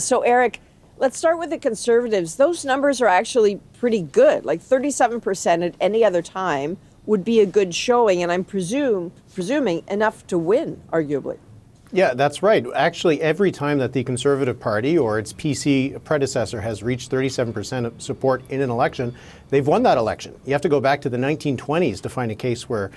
So, Éric, let's start with the Conservatives. Those numbers are actually pretty good. Like 37% at any other time would be a good showing, and I'm presuming enough to win, arguably. Yeah, that's right. Actually, every time that the Conservative Party or its PC predecessor has reached 37% of support in an election, they've won that election. You have to go back to the 1920s to find a case where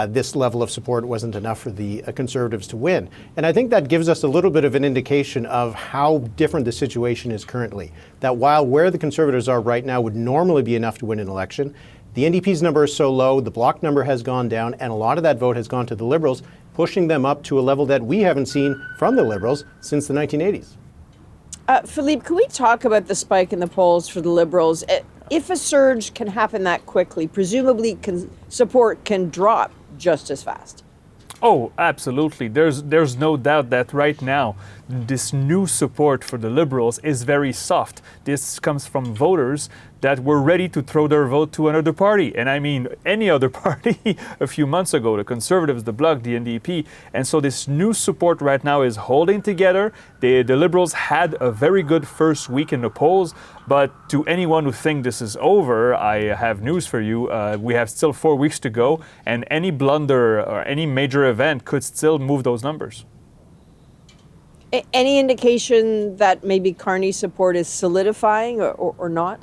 this level of support wasn't enough for the Conservatives to win. And I think that gives us a little bit of an indication of how different the situation is currently. That while where the Conservatives are right now would normally be enough to win an election, the NDP's number is so low, the Bloc number has gone down, and a lot of that vote has gone to the Liberals, pushing them up to a level that we haven't seen from the Liberals since the 1980s. Philippe, can we talk about the spike in the polls for the Liberals? If a surge can happen that quickly, presumably support can drop just as fast. Oh, absolutely. There's no doubt that right now, this new support for the Liberals is very soft. This comes from voters that were ready to throw their vote to another party. And I mean, any other party a few months ago, the Conservatives, the Bloc, the NDP. And so this new support right now is holding together. The Liberals had a very good first week in the polls. But to anyone who thinks this is over, I have news for you. We have still 4 weeks to go. And any blunder or any major event could still move those numbers. Any indication that maybe Carney's support is solidifying or not?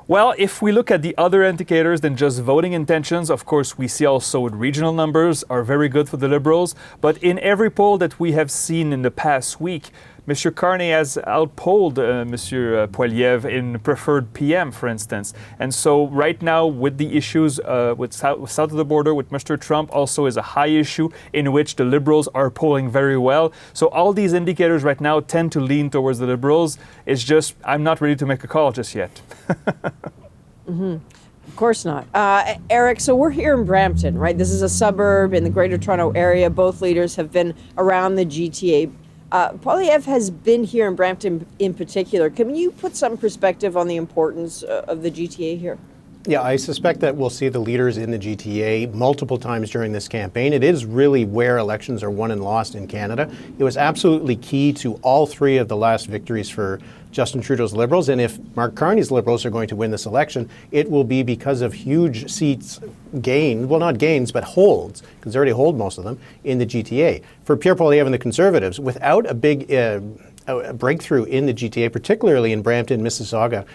Well, if we look at the other indicators than just voting intentions, of course, we see also regional numbers are very good for the Liberals. But in every poll that we have seen in the past week, Mr. Carney has outpolled Mr. Poilievre in preferred PM, for instance. And so right now, with the issues with south of the border, with Mr. Trump, also is a high issue in which the Liberals are polling very well. So all these indicators right now tend to lean towards the Liberals. It's just, I'm not ready to make a call just yet. Mm-hmm. Of course not. Éric, so we're here in Brampton, right? This is a suburb in the Greater Toronto area. Both leaders have been around the GTA. Poilievre has been here in Brampton in particular. Can you put some perspective on the importance of the GTA here? Yeah, I suspect that we'll see the leaders in the GTA multiple times during this campaign. It is really where elections are won and lost in Canada. It was absolutely key to all three of the last victories for Justin Trudeau's Liberals. And if Mark Carney's Liberals are going to win this election, it will be because of huge seats gained, well, not gains, but holds, because they already hold most of them, in the GTA. For Pierre Poilievre and the Conservatives, without a big a breakthrough in the GTA, particularly in Brampton, Mississauga,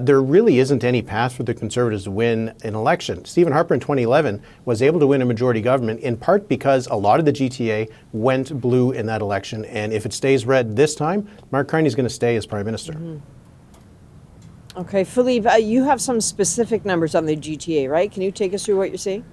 there really isn't any path for the Conservatives to win an election. Stephen Harper in 2011 was able to win a majority government in part because a lot of the GTA went blue in that election. And if it stays red this time, Mark Carney's going to stay as Prime Minister. Mm-hmm. Okay, Philippe, you have some specific numbers on the GTA, right? Can you take us through what you're seeing?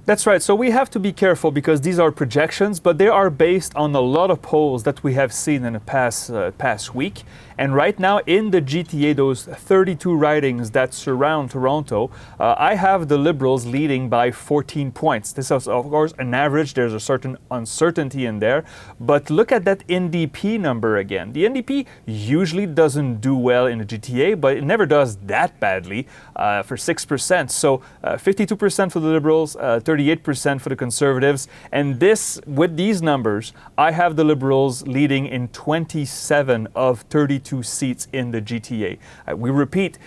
That's right. So we have to be careful because these are projections, but they are based on a lot of polls that we have seen in the past week. And right now in the GTA, those 32 ridings that surround Toronto, I have the Liberals leading by 14 points. This is, of course, an average. There's a certain uncertainty in there. But look at that NDP number again. The NDP usually doesn't do well in the GTA, but it never does that badly for 6%. So 52% for the Liberals, 38% for the Conservatives. And this, with these numbers, I have the Liberals leading in 27 of 32 seats in the GTA. We repeat,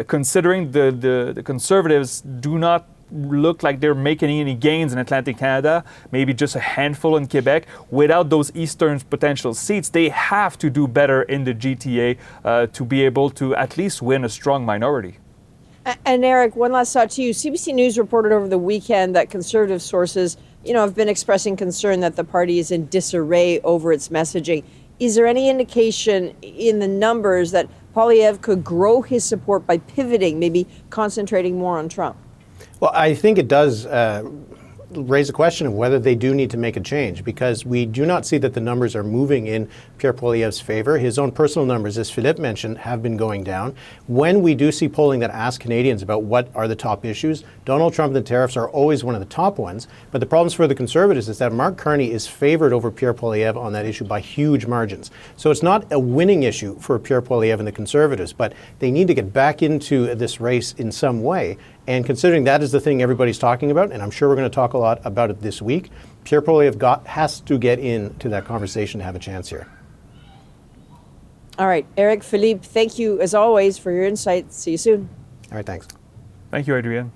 considering the Conservatives do not look like they're making any gains in Atlantic Canada, maybe just a handful in Quebec. Without those eastern potential seats, they have to do better in the GTA to be able to at least win a strong minority. And Éric, one last thought to you. CBC News reported over the weekend that Conservative sources, have been expressing concern that the party is in disarray over its messaging. Is there any indication in the numbers that Poilievre could grow his support by pivoting, maybe concentrating more on Trump? Well, I think it does raise a question of whether they do need to make a change, because we do not see that the numbers are moving in Pierre Poilievre's favor. His own personal numbers, as Philippe mentioned, have been going down. When we do see polling that asks Canadians about what are the top issues, Donald Trump and the tariffs are always one of the top ones. But the problems for the Conservatives is that Mark Carney is favored over Pierre Poilievre on that issue by huge margins. So it's not a winning issue for Pierre Poilievre and the Conservatives, but they need to get back into this race in some way. And considering that is the thing everybody's talking about, and I'm sure we're going to talk a lot about it this week, Pierre Poilievre has to get into that conversation to have a chance here. All right, Éric, Philippe, thank you as always for your insights. See you soon. All right, thanks. Thank you, Adrienne.